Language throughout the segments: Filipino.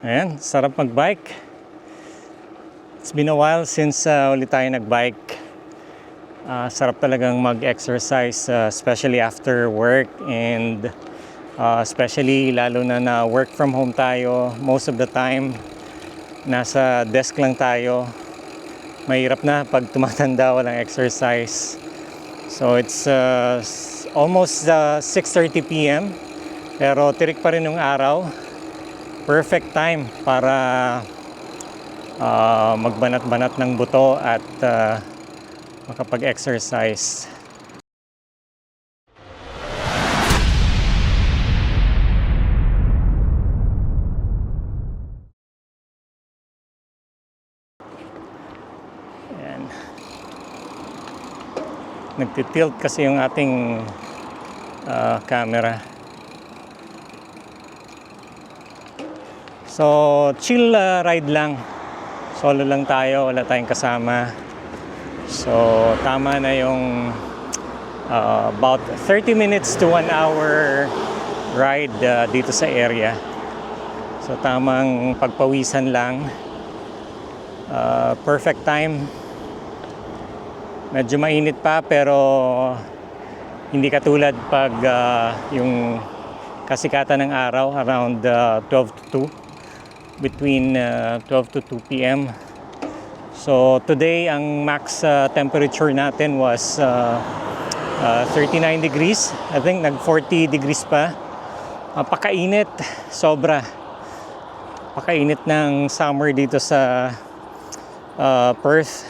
Ayan, sarap mag-bike. It's been a while since ulit tayo nag-bike. Sarap talagang mag-exercise, especially after work and especially lalo na work from home tayo. Most of the time, nasa desk lang tayo. Mahirap na pag tumatanda, walang exercise. So it's almost 6:30 p.m. Pero tirik pa rin yung araw. Perfect time para magbanat-banat ng buto at makapag-exercise. Ayan. Nagtitilt kasi yung ating camera. So, chill ride lang. Solo lang tayo, wala tayong kasama. So, tama na yung about 30 minutes to 1 hour ride dito sa area. So, tamang pagpawisan lang. Perfect time. Medyo mainit pa pero hindi katulad pag yung kasikatan ng araw around 12 to 2. Between 12 to 2 p.m. So today ang max temperature natin was 39 degrees. I think nag 40 degrees pa. Pakainit, sobra. Pakainit ng summer dito sa Perth.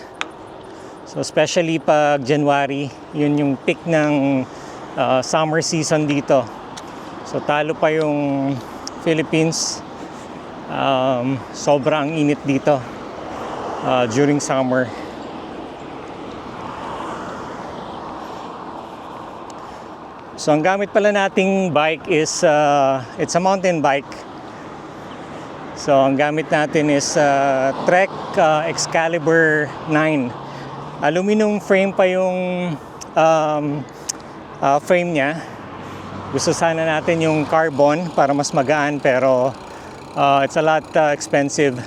So especially pag January, yun yung peak ng summer season dito. So talo pa yung Philippines. Sobrang init dito during summer. So ang gamit pala nating bike is it's a mountain bike. So ang gamit natin is Trek Excalibur 9. Aluminum frame pa yung frame niya. Gusto sana natin yung carbon para mas magaan pero it's a lot expensive.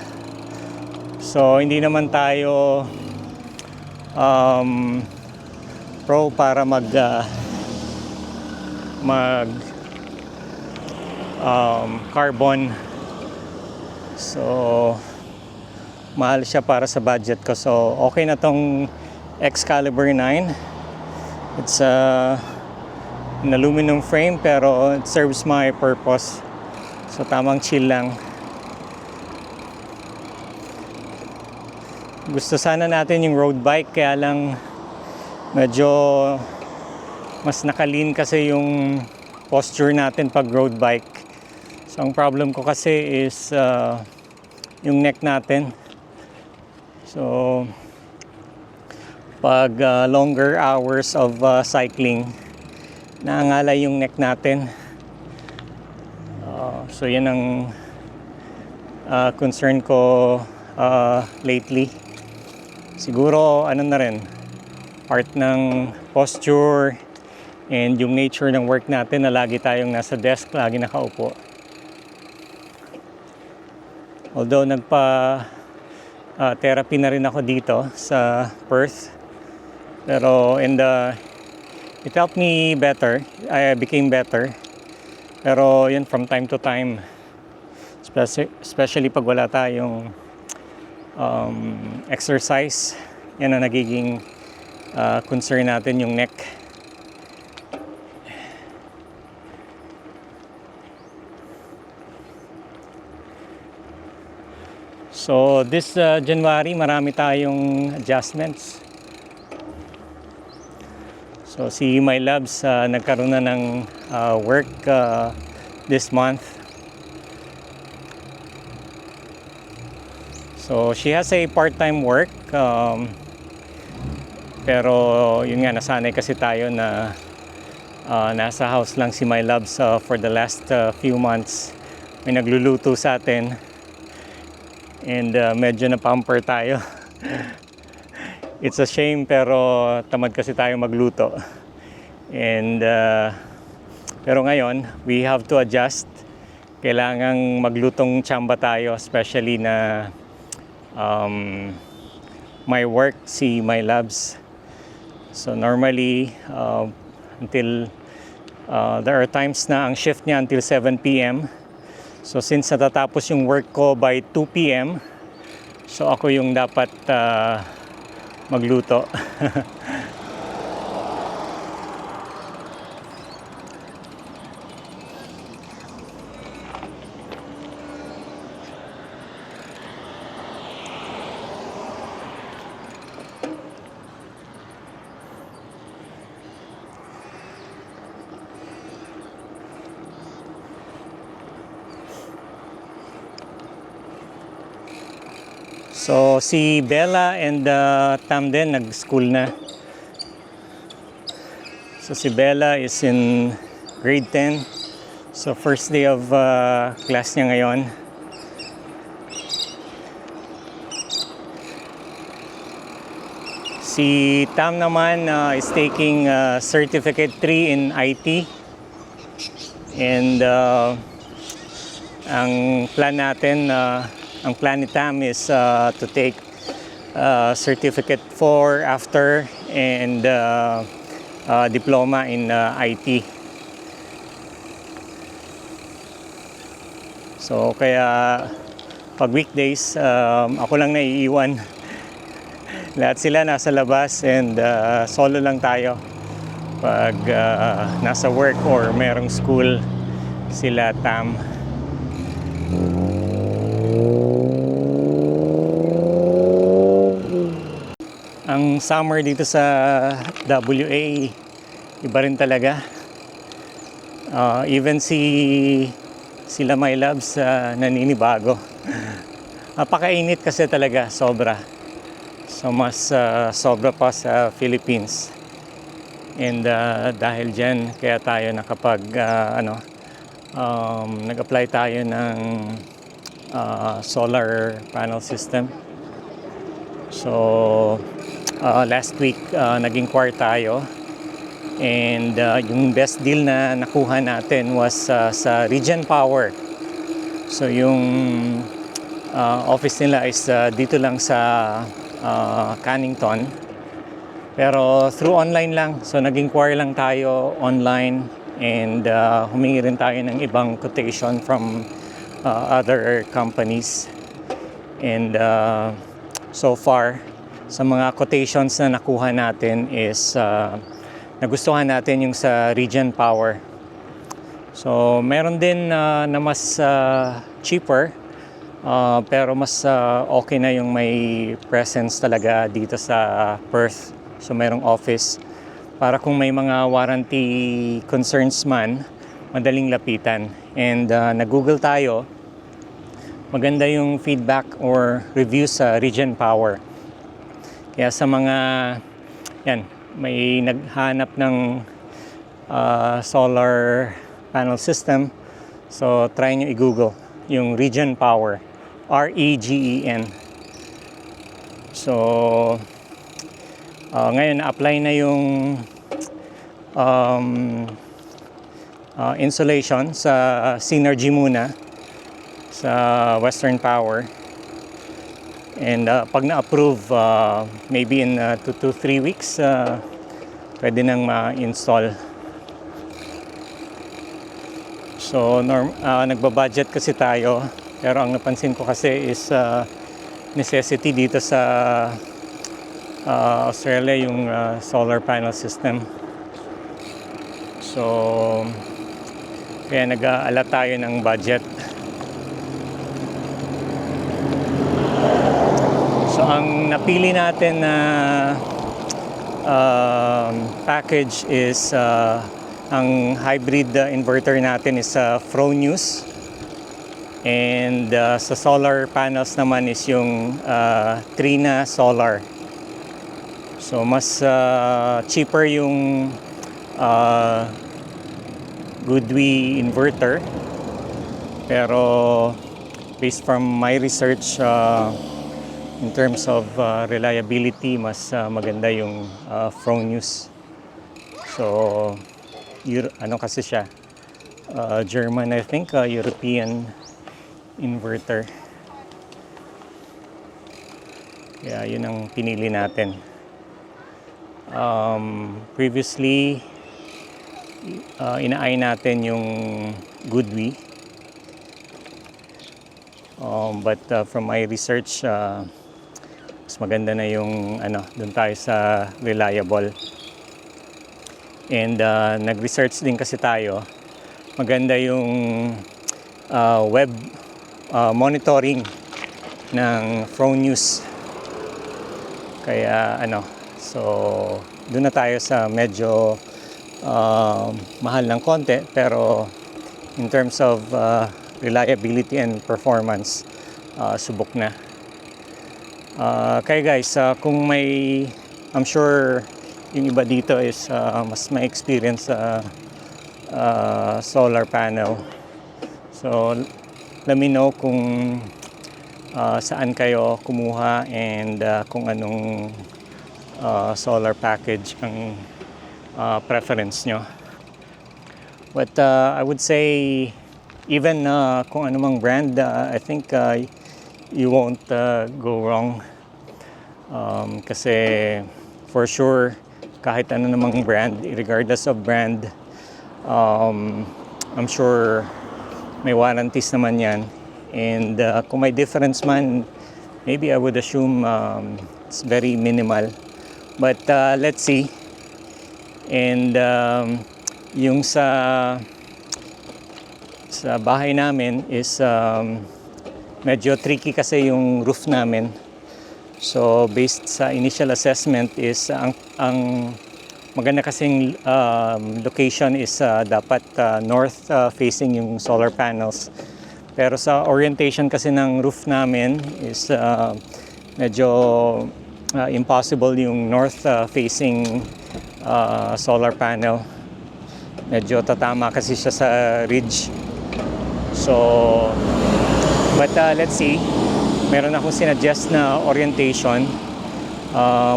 So hindi naman tayo pro para mag carbon. So mahal siya para sa budget ko. So okay na tong Excalibur 9. It's an aluminum frame pero it serves my purpose. So tamang chill lang. Gusto sana natin yung road bike kaya lang medyo mas nakalin kasi yung posture natin pag road bike. So ang problem ko kasi is yung neck natin. So pag longer hours of cycling, naangalay yung neck natin. So yan ang concern ko lately. Siguro ano na rin, part ng posture and yung nature ng work natin na lagi tayong nasa desk, lagi nakaupo. Although therapy na rin ako dito sa Perth. Pero it helped me better. I became better. Pero yun, from time to time, especially pag wala tayong exercise, yan ang nagiging concern natin, yung neck. So this January, marami tayong adjustments. So si My Loves nagkaroon na ng work this month. So she has a part-time work pero yun nga, nasanay kasi tayo na nasa house lang si My Loves for the last few months. May nagluluto sa atin and medyo na-pamper tayo. It's a shame pero tamad kasi tayo magluto. And pero ngayon, we have to adjust kailangang maglutong tsamba tayo, especially na my work, si My Labs. So normally, until there are times na ang shift niya until 7 p.m. So since natatapos yung work ko by 2 p.m., so ako yung dapat magluto. So si Bella and Tam din nag-school na. So si Bella is in grade 10. So first day of class niya ngayon. Si Tam naman is taking Certificate 3 in IT. And ang plan natin, ang plan ni Tam is to take Certificate 4 after and diploma in IT. So kaya pag weekdays, ako lang naiiwan. Lahat sila nasa labas and solo lang tayo. Pag nasa work or merong school, sila Tam. Ang summer dito sa WA, iba rin talaga. Even sila My Labs naninibago. Napakainit kasi talaga, sobra. So mas sobra pa sa Philippines. And dahil dyan, kaya tayo nag-apply tayo ng solar panel system. So last week nag-inquire tayo and yung best deal na nakuha natin was sa Regen Power. So yung office nila is dito lang sa Cannington, pero through online lang. So nag-inquire lang tayo online and humingi rin tayo ng ibang quotation from other companies. And so far, sa mga quotations na nakuha natin is nagustuhan natin yung sa Regen Power. So meron din na mas cheaper, pero mas okay na yung may presence talaga dito sa Perth. So merong office para kung may mga warranty concerns man, madaling lapitan. And nag-Google tayo, maganda yung feedback or review sa Regen Power. Kaya sa mga may naghanap ng solar panel system, so try nyo i-Google yung Regen Power, REGEN. So ngayon na-apply na yung installation sa Synergy muna sa Western Power. And pag na-approve, maybe in 2 to 3 weeks, pwede nang ma-install. So nagbabudget kasi tayo, pero ang napansin ko kasi is necessity dito sa Australia yung solar panel system. So kaya nag-aalat tayo ng budget. So ang napili natin na package is ang hybrid inverter natin is Fronius. And sa solar panels naman is yung Trina Solar. So mas cheaper yung Goodwi inverter. Pero based from my research, in terms of reliability, mas maganda yung Fronius. So ano kasi siya, German, I think, European inverter. Kaya yun ang pinili natin. Previously, inaay natin yung Goodwe. But from my research, mas maganda na yung doon tayo sa reliable. And nag-research din kasi tayo. Maganda yung web monitoring ng Fronius. Kaya so doon na tayo sa medyo mahal ng konti, pero in terms of reliability and performance, subok na. Kaya guys, kung may, I'm sure yung iba dito is mas may experience sa solar panel. So let me know kung saan kayo kumuha and kung anong solar package ang preference nyo. But I would say even kung anumang brand, I think you won't go wrong. Kasi for sure, kahit ano namang brand, regardless of brand, I'm sure may warranties naman yan. And kung may difference man, maybe I would assume it's very minimal. But let's see. And yung sa bahay namin is medyo tricky kasi yung roof namin. So based sa initial assessment is ang maganda kasing location is dapat north facing yung solar panels. Pero sa orientation kasi ng roof namin is medyo impossible yung north facing solar panel. Medyo tatama kasi siya sa ridge. So, but let's see. Meron akong sinuggest na orientation.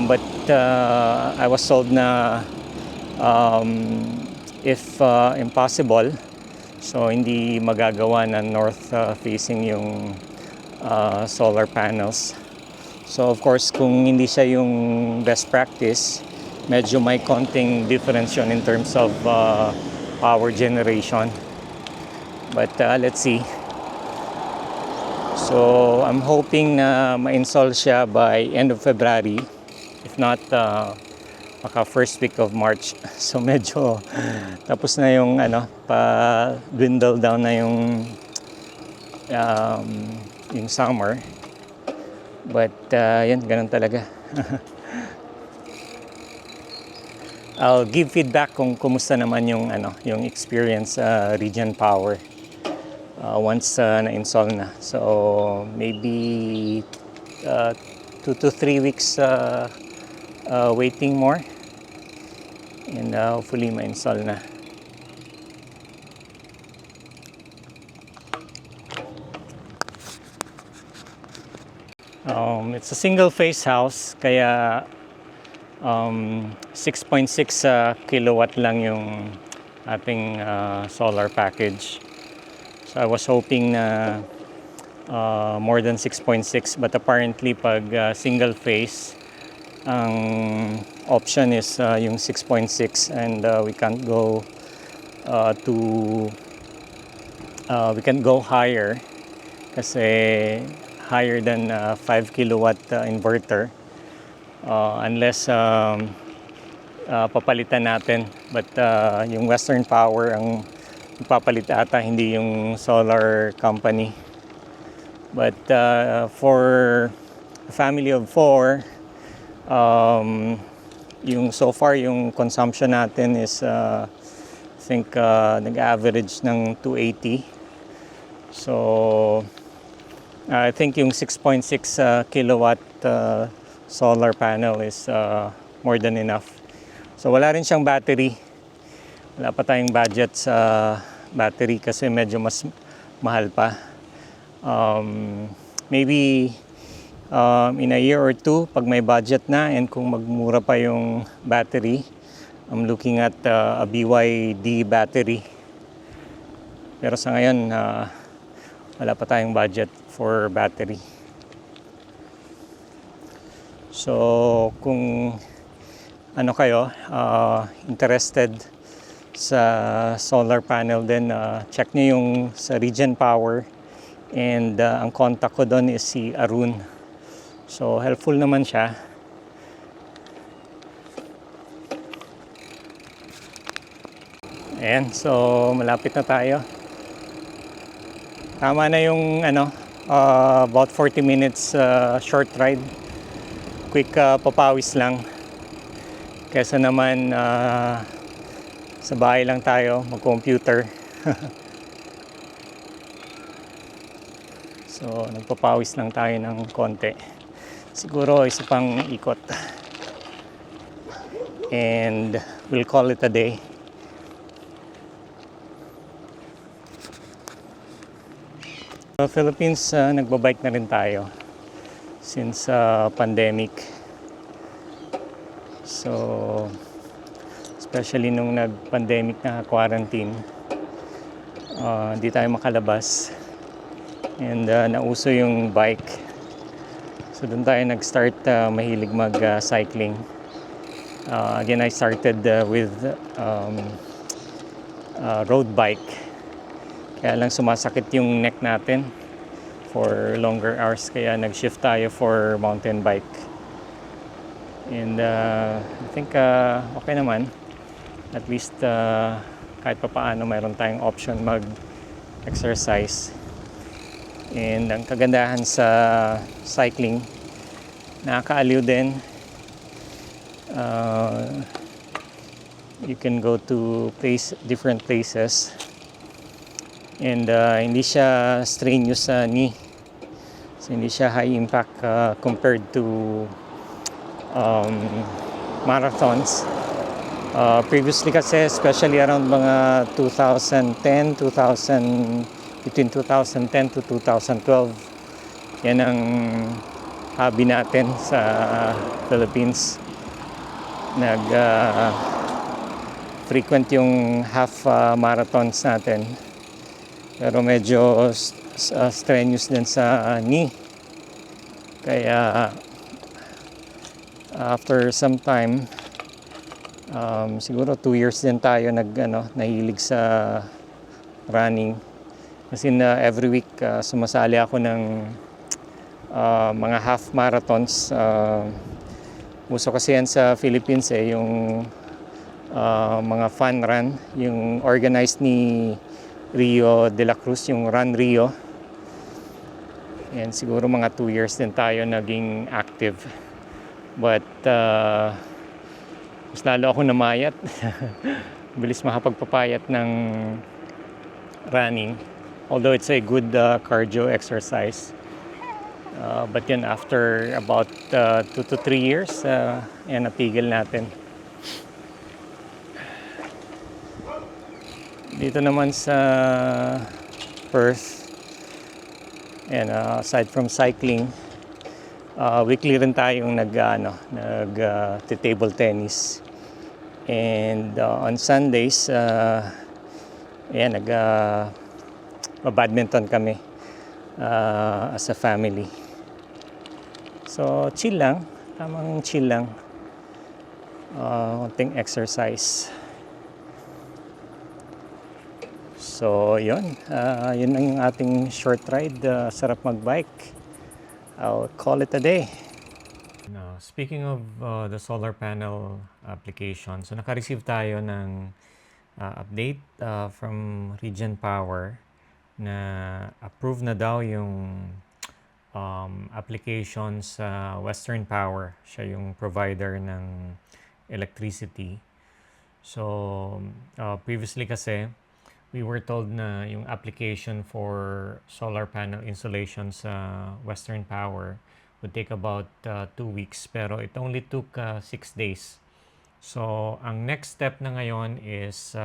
But I was told na if impossible, so hindi magagawa na north facing yung solar panels. So of course, kung hindi siya yung best practice, medyo may konting difference yun in terms of power generation. But let's see. So I'm hoping na ma-install siya by end of February. If not, baka first week of March. So medyo tapos na yung dwindle down na yung summer. But yan, ganun talaga. I'll give feedback kung kumusta naman yung yung experience sa Regen Power once na-install na. So maybe 2 to 3 weeks waiting more, and hopefully ma-install na. It's a single phase house, kaya 6.6 kilowatt lang yung ating solar package. So I was hoping na more than 6.6, but apparently pag single phase, ang option is yung 6.6, and we can't go we can go higher kasi higher than 5 kilowatt inverter unless papalitan natin. But yung Western Power ang papalit ata, hindi yung solar company. But for a family of 4, yung so far yung consumption natin is I think nag-average ng 280. So I think yung 6.6 kilowatt solar panel is more than enough. So wala rin siyang battery. Wala pa tayong budget sa battery kasi medyo mas mahal pa. Maybe in a year or two, pag may budget na and kung magmura pa yung battery, I'm looking at a BYD battery. Pero sa ngayon, wala pa tayong budget for battery. So, kung ano kayo, interested sa solar panel din, check nyo yung sa Regen Power. And ang contact ko doon is si Arun. So, helpful naman siya. Ayan, so malapit na tayo. Tama na yung about 40 minutes short ride. Quick papawis lang. Kesa naman sa bahay lang tayo mag-computer. So nagpapawis lang tayo ng konti. Siguro isa pang ikot. And we'll call it a day. Sa Philippines, nagbabike na rin tayo since pandemic. So, especially nung nag-pandemic na quarantine, hindi tayo makalabas. And nauso yung bike. So, doon tayo nag-start mahilig mag-cycling. Again, I started with road bike. Kaya lang sumasakit yung neck natin for longer hours. Kaya nag-shift tayo for mountain bike. And I think okay naman. At least kahit pa paano mayroon tayong option mag-exercise. And ang kagandahan sa cycling, nakakaaliw din. You can go to different places. And hindi siya strenuous sa knee. So, hindi siya high impact compared to marathons. Previously kasi, especially around mga between 2010 to 2012, yan ang hobby natin sa Philippines. Frequent yung half marathons natin. Pero medyo strenuous din sa knee. Kaya after some time, siguro 2 years din tayo nahilig sa running. Kasi every week sumasali ako ng mga half marathons. Uso kasi yan sa Philippines yung mga fun run, yung organized ni Rio de la Cruz, yung Run Rio. And siguro mga 2 years din tayo naging active. But mas lalo ako namayat. Bilis makapagpapayat ng running. Although it's a good cardio exercise. But yun, after about 2 to 3 years, napigil natin. Dito naman sa Perth, and aside from cycling, weekly rin tayong nag-table tennis. And on Sundays, badminton kami as a family. So chill lang, tamang chill lang. Konting exercise. So, yun ang yung ating short ride. Sarap magbike. I'll call it a day. Now, speaking of the solar panel application, so naka-receive tayo ng update from Regen Power na approve na daw yung application sa Western Power. Siya yung provider ng electricity. So, previously kasi, we were told na yung application for solar panel installation sa Western Power would take about 2 weeks. Pero it only took 6 days. So, ang next step na ngayon is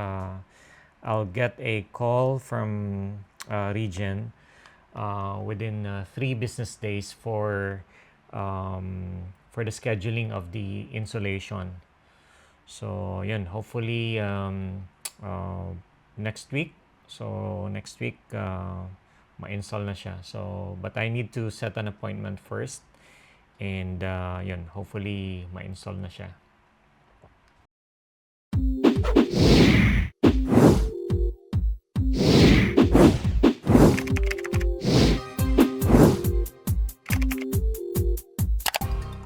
I'll get a call from Regen within 3 business days for the scheduling of the installation. So, yun. Hopefully, next week, So next week, ma-install na siya. So, but I need to set an appointment first. And yun, hopefully ma-install na siya.